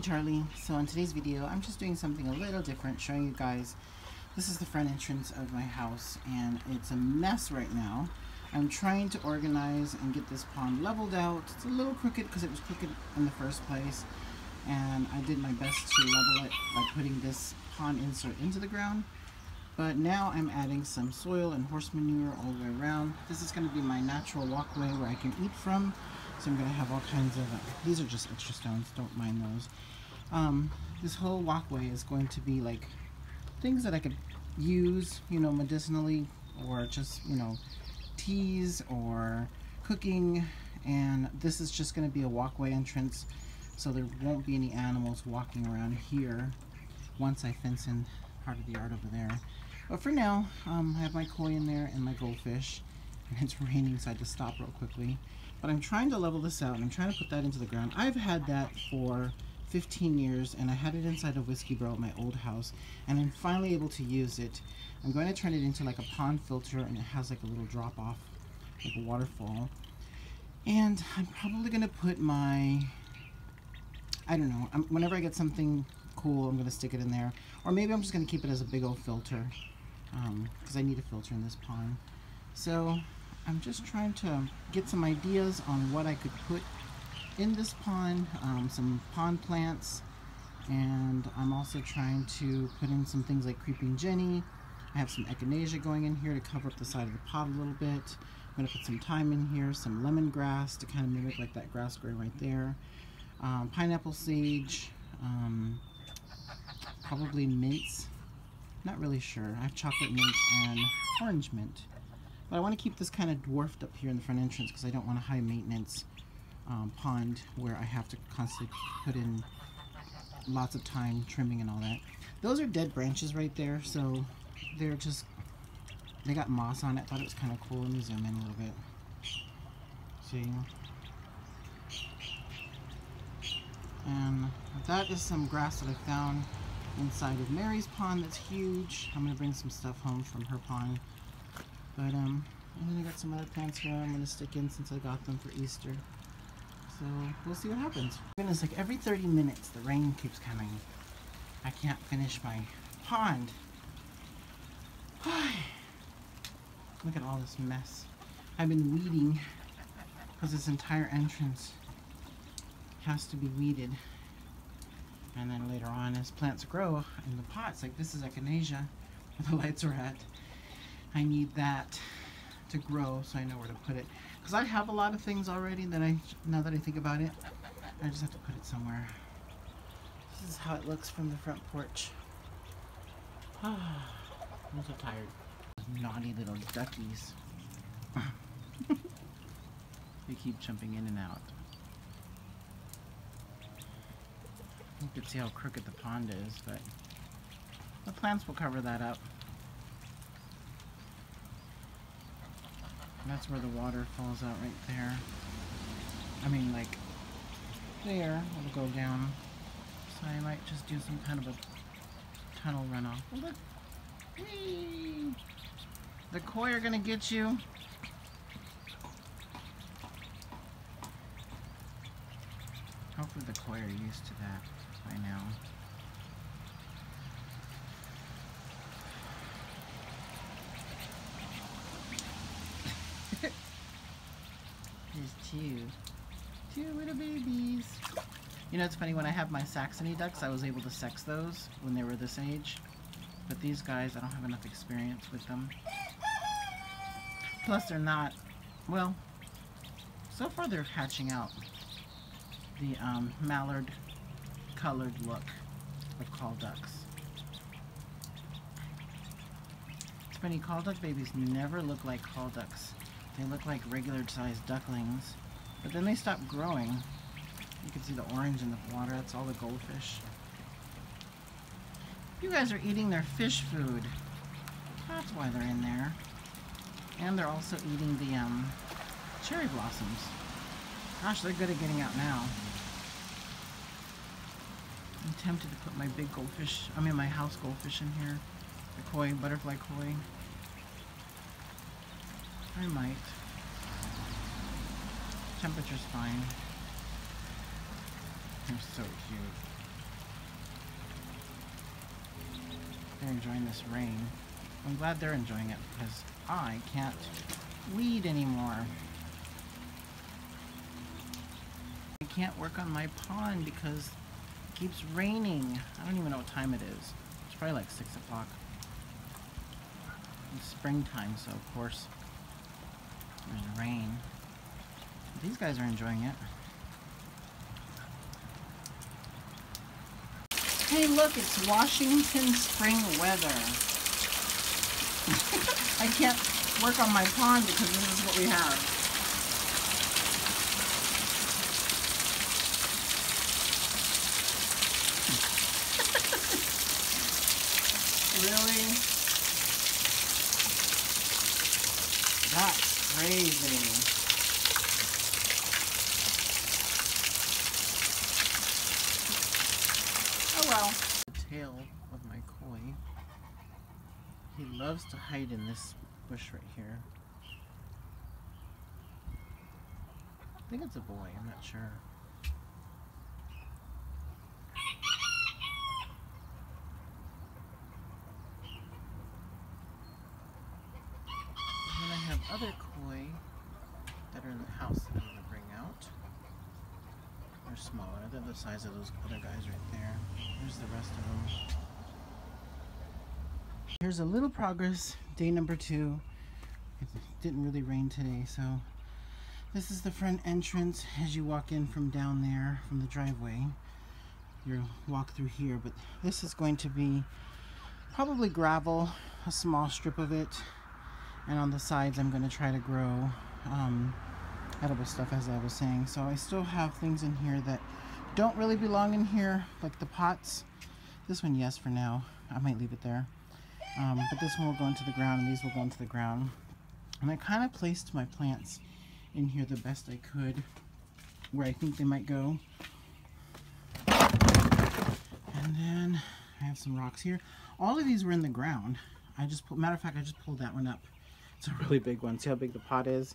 Charlie. So in today's video, I'm just doing something a little different, showing you guys. This is the front entrance of my house, and it's a mess right now. I'm trying to organize and get this pond leveled out. It's a little crooked because it was crooked in the first place, and I did my best to level it by putting this pond insert into the ground. But now I'm adding some soil and horse manure all the way around. This is going to be my natural walkway where I can eat from. So I'm going to have all kinds of, these are just extra stones, don't mind those. This whole walkway is going to be like things that I could use, you know, medicinally, or just, you know, teas or cooking. And this is just going to be a walkway entrance, so there won't be any animals walking around here once I fence in part of the yard over there. But for now, I have my koi in there and my goldfish, and it's raining, so I had to stop real quickly. But I'm trying to level this out, and I'm trying to put that into the ground. I've had that for 15 years, and I had it inside a whiskey barrel at my old house, and I'm finally able to use it. I'm going to turn it into like a pond filter, and it has like a little drop off, like a waterfall. And I'm probably going to put my, I don't know, whenever I get something cool, I'm going to stick it in there. Or maybe I'm just going to keep it as a big old filter, because I need a filter in this pond. So I'm just trying to get some ideas on what I could put in this pond, some pond plants, and I'm also trying to put in some things like creeping jenny. I have some echinacea going in here to cover up the side of the pot a little bit. I'm going to put some thyme in here, some lemongrass to kind of mimic like that grass growing right there, pineapple sage, probably mints, not really sure. I have chocolate mint and orange mint. But I want to keep this kind of dwarfed up here in the front entrance because I don't want a high maintenance pond where I have to constantly put in lots of time trimming and all that. Those are dead branches right there, so they're just, they got moss on it. I thought it was kind of cool. Let me zoom in a little bit. See? And that is some grass that I found inside of Mary's pond that's huge. I'm going to bring some stuff home from her pond. But and then I got some other plants here I'm going to stick in since I got them for Easter. So we'll see what happens. Goodness, like every 30 minutes the rain keeps coming. I can't finish my pond. Look at all this mess. I've been weeding because this entire entrance has to be weeded. And then later on, as plants grow in the pots, like this is echinacea where the lights are at, I need that to grow so I know where to put it. Because I have a lot of things already that now that I think about it, I just have to put it somewhere. This is how it looks from the front porch. I'm so tired. Naughty little duckies. They keep jumping in and out. You can see how crooked the pond is, but the plants will cover that up. That's where the water falls out right there. I mean, like there, it'll go down. So I might just do some kind of a tunnel runoff. Oh, look! Whee! The koi are gonna get you. Hopefully the koi are used to that by now. There's two little babies. You know, it's funny, when I have my Saxony ducks, I was able to sex those when they were this age. But these guys, I don't have enough experience with them. Plus, they're not, well, so far they're hatching out the mallard colored look of call ducks. It's funny, call duck babies never look like call ducks. They look like regular sized ducklings, but then they stop growing. You can see the orange in the water. That's all the goldfish. You guys are eating their fish food. That's why they're in there. And they're also eating the cherry blossoms. Gosh, they're good at getting out now. I'm tempted to put my big goldfish, my house goldfish in here. The koi, butterfly koi. I might. Temperature's fine. They're so cute. they're enjoying this rain. I'm glad they're enjoying it because I can't weed anymore. I can't work on my pond because it keeps raining. I don't even know what time it is. It's probably like 6 o'clock. It's springtime, so of course there's rain. These guys are enjoying it. Hey look, it's Washington spring weather. I can't work on my pond because this is what we have. Really? That's crazy. Oh well. The tail of my koi. He loves to hide in this bush right here. I think it's a boy, I'm not sure. And then I have other koi that are in the house that I'm going to bring out. They're smaller. They're the size of those other guys right there. There's the rest of them. Here's a little progress. Day number 2. It didn't really rain today, so this is the front entrance as you walk in from down there from the driveway. You walk through here, but this is going to be probably gravel, a small strip of it, and on the sides I'm going to try to grow edible stuff, as I was saying. So I still have things in here that don't really belong in here, like the pots. This one, yes, for now. I might leave it there. But this one will go into the ground, and these will go into the ground. And I kind of placed my plants in here the best I could, where I think they might go. And then I have some rocks here. All of these were in the ground. Matter of fact, I just pulled that one up. It's a really big one. See how big the pot is?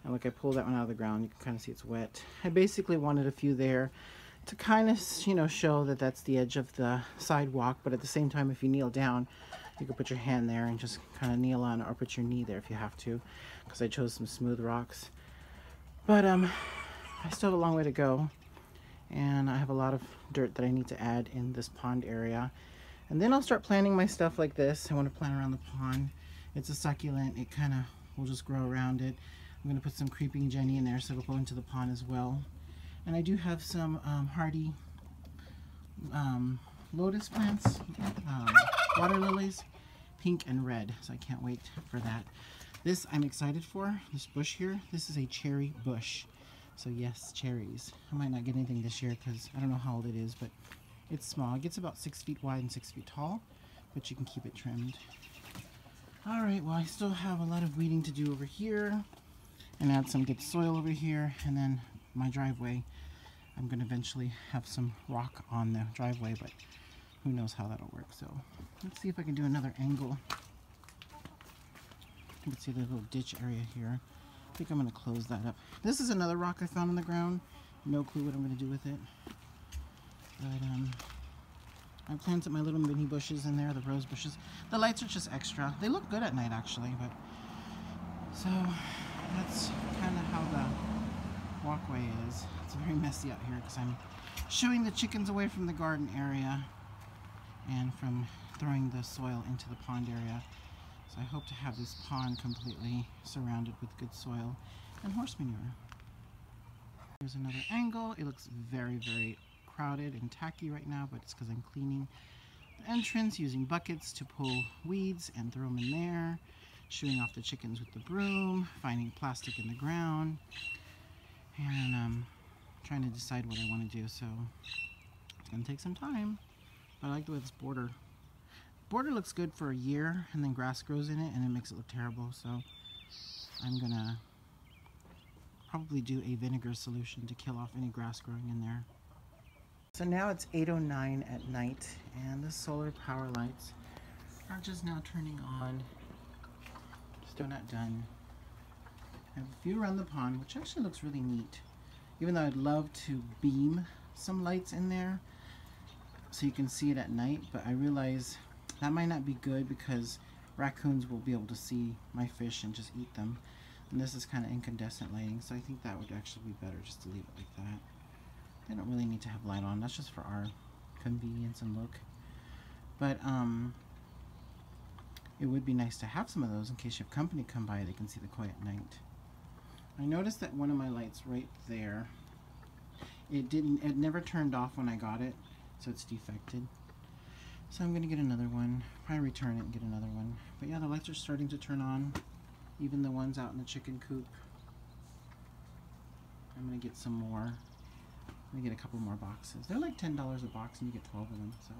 And look, I pulled that one out of the ground. You can kind of see it's wet. I basically wanted a few there to kind of, show that that's the edge of the sidewalk. But at the same time, if you kneel down, you can put your hand there and just kind of kneel on, or put your knee there if you have to, because I chose some smooth rocks. But I still have a long way to go, and I have a lot of dirt that I need to add in this pond area. And then I'll start planting my stuff like this. I want to plant around the pond. It's a succulent. It kind of will just grow around it. I'm going to put some creeping Jenny in there so it'll go into the pond as well. And I do have some hardy lotus plants, water lilies, pink and red. So I can't wait for that. This I'm excited for, this bush here. This is a cherry bush. So yes, cherries. I might not get anything this year because I don't know how old it is, but it's small. It gets about 6 feet wide and 6 feet tall, but you can keep it trimmed. Alright, well I still have a lot of weeding to do over here, and add some good soil over here, and then my driveway. I'm going to eventually have some rock on the driveway, but who knows how that'll work. So let's see if I can do another angle. You can see the little ditch area here. I think I'm going to close that up. This is another rock I found on the ground. No clue what I'm going to do with it. But I planted my little mini bushes in there, the rose bushes. The lights are just extra. They look good at night actually, but so that's kind of how the walkway is. It's very messy out here because I'm shooing the chickens away from the garden area and from throwing the soil into the pond area. So I hope to have this pond completely surrounded with good soil and horse manure. Here's another angle. It looks very, very crowded and tacky right now, but it's because I'm cleaning the entrance using buckets to pull weeds and throw them in there, shooing off the chickens with the broom, finding plastic in the ground, and trying to decide what I want to do. So it's going to take some time, but I like the way this border looks good for a year, and then grass grows in it and it makes it look terrible. So I'm going to probably do a vinegar solution to kill off any grass growing in there. So now it's 8:09 at night, and the solar power lights are just now turning on. Still not done. I have a few around the pond, which actually looks really neat. Even though I'd love to beam some lights in there so you can see it at night, but I realize That might not be good because raccoons will be able to see my fish and just eat them. And this is kind of incandescent lighting, so I think that would actually be better just to leave it like that. They don't really need to have light on. That's just for our convenience and look. But it would be nice to have some of those in case you have company come by, they can see the koi at night. I noticed that one of my lights right there, it never turned off when I got it, so it's defected. So I'm gonna get another one, probably return it and get another one. But yeah, the lights are starting to turn on, even the ones out in the chicken coop. I'm gonna get some more. I'm gonna get a couple more boxes. They're like $10 a box and you get 12 of them, so.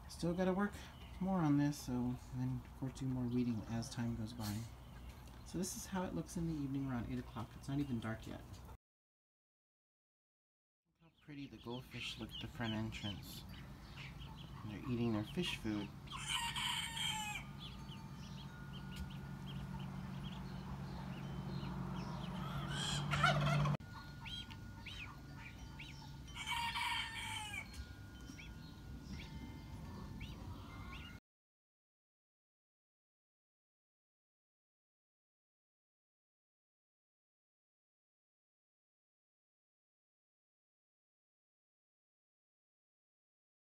Still gotta work more on this, so then of course do more weeding as time goes by. So this is how it looks in the evening around 8 o'clock. It's not even dark yet. Look how pretty the goldfish look at the front entrance. They're eating their fish food.